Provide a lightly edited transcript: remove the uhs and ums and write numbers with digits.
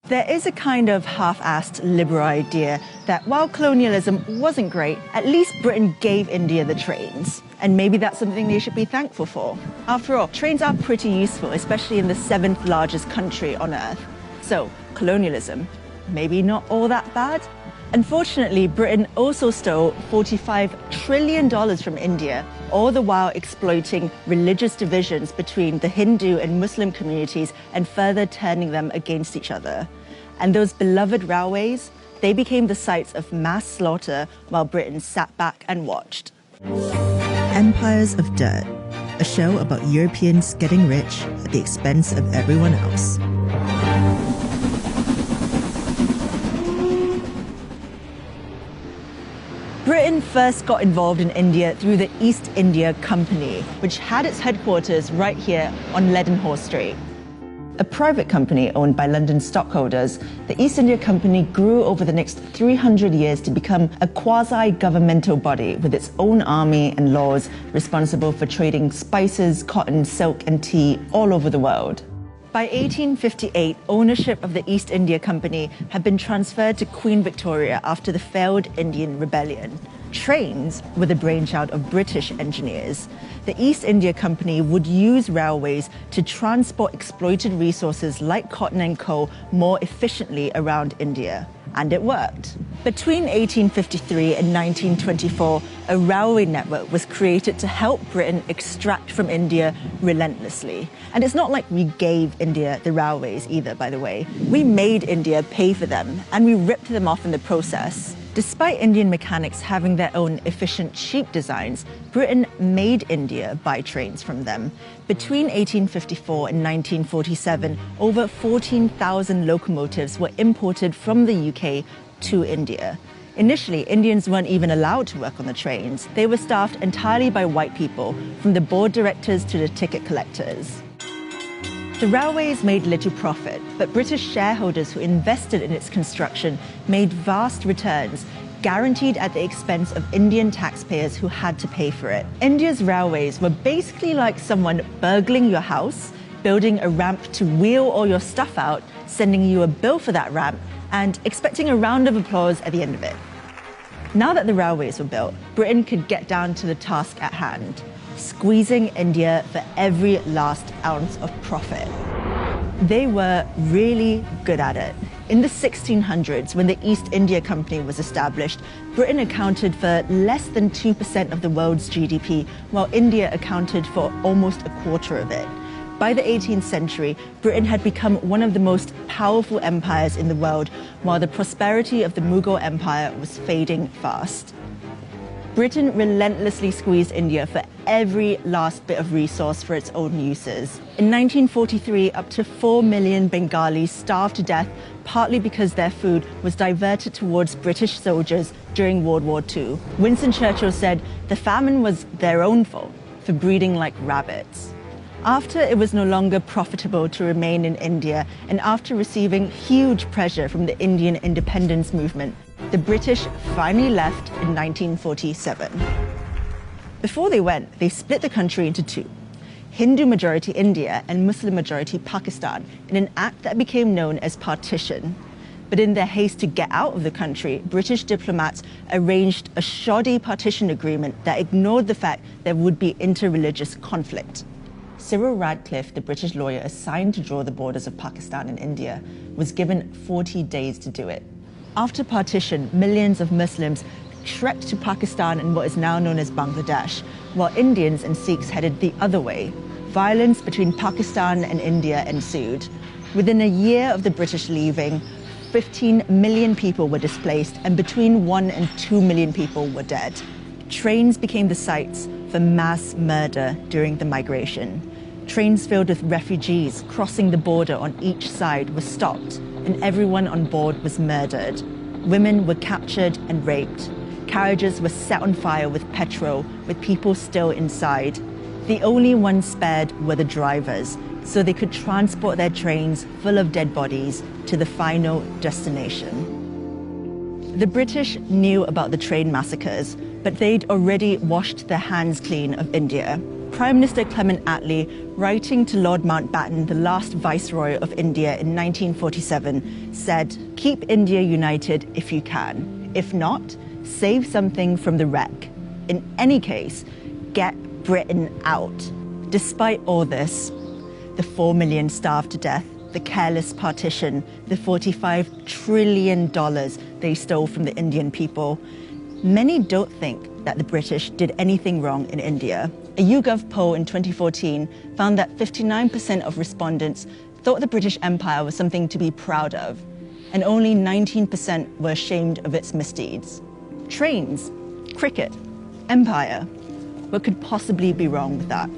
There is a kind of half-assed liberal idea that while colonialism wasn't great, at least Britain gave India the trains. And maybe that's something they should be thankful for. After all, trains are pretty useful, especially in the 7th largest country on Earth. So, colonialism, maybe not all that bad? Unfortunately, Britain also stole $45 trillion from India, all the while exploiting religious divisions between the Hindu and Muslim communities and further turning them against each other. And those beloved railways, they became the sites of mass slaughter while Britain sat back and watched. Empires of Dirt, a show about Europeans getting rich at the expense of everyone else. Britain first got involved in India through the East India Company, which had its headquarters right here on Leadenhall Street. A private company owned by London stockholders, the East India Company grew over the next 300 years to become a quasi-governmental body with its own army and laws responsible for trading spices, cotton, silk and tea all over the world. By 1858, ownership of the East India Company had been transferred to Queen Victoria after the failed Indian Rebellion. Trains were the brainchild of British engineers. The East India Company would use railways to transport exploited resources like cotton and coal more efficiently around India. And it worked. Between 1853 and 1924, a railway network was created to help Britain extract from India relentlessly. And it's not like we gave India the railways either, by the way. We made India pay for them, and we ripped them off in the process. Despite Indian mechanics having their own efficient, cheap designs, Britain made India buy trains from them. Between 1854 and 1947, over 14,000 locomotives were imported from the UK to India. Initially, Indians weren't even allowed to work on the trains. They were staffed entirely by white people, from the board directors to the ticket collectors. The railways made little profit, but British shareholders who invested in its construction made vast returns, guaranteed at the expense of Indian taxpayers who had to pay for it. India's railways were basically like someone burgling your house, building a ramp to wheel all your stuff out, sending you a bill for that ramp, and expecting a round of applause at the end of it. Now that the railways were built, Britain could get down to the task at hand, squeezing India for every last ounce of profit. They were really good at it. In the 1600s, when the East India Company was established, Britain accounted for less than 2% of the world's GDP, while India accounted for almost a quarter of it. By the 18th century, Britain had become one of the most powerful empires in the world, while the prosperity of the Mughal Empire was fading fast. Britain relentlessly squeezed India for every last bit of resource for its own uses. In 1943, up to 4 million Bengalis starved to death, partly because their food was diverted towards British soldiers during World War II. Winston Churchill said the famine was their own fault for breeding like rabbits. After it was no longer profitable to remain in India, and after receiving huge pressure from the Indian independence movement, the British finally left in 1947. Before they went, they split the country into two: Hindu-majority India and Muslim-majority Pakistan, in an act that became known as partition. But in their haste to get out of the country, British diplomats arranged a shoddy partition agreement that ignored the fact there would be interreligious conflict. Cyril Radcliffe, the British lawyer assigned to draw the borders of Pakistan and India, was given 40 days to do it. After partition, millions of Muslims trekked to Pakistan and what is now known as Bangladesh, while Indians and Sikhs headed the other way. Violence between Pakistan and India ensued. Within a year of the British leaving, 15 million people were displaced, and between 1 and 2 million people were dead. Trains became the sites for mass murder during the migration. Trains filled with refugees crossing the border on each side were stopped, and everyone on board was murdered. Women were captured and raped. Carriages were set on fire with petrol, with people still inside. The only ones spared were the drivers, so they could transport their trains full of dead bodies to the final destination. The British knew about the train massacres, but they'd already washed their hands clean of India. Prime Minister Clement Attlee, writing to Lord Mountbatten, the last Viceroy of India in 1947, said, "Keep India united if you can. If not, save something from the wreck. In any case, get Britain out." Despite all this, the 4 million starved to death, the careless partition, the $45 trillion they stole from the Indian people, many don't think that the British did anything wrong in India. A YouGov poll in 2014 found that 59% of respondents thought the British Empire was something to be proud of, and only 19% were ashamed of its misdeeds. Trains, cricket, empire. What could possibly be wrong with that?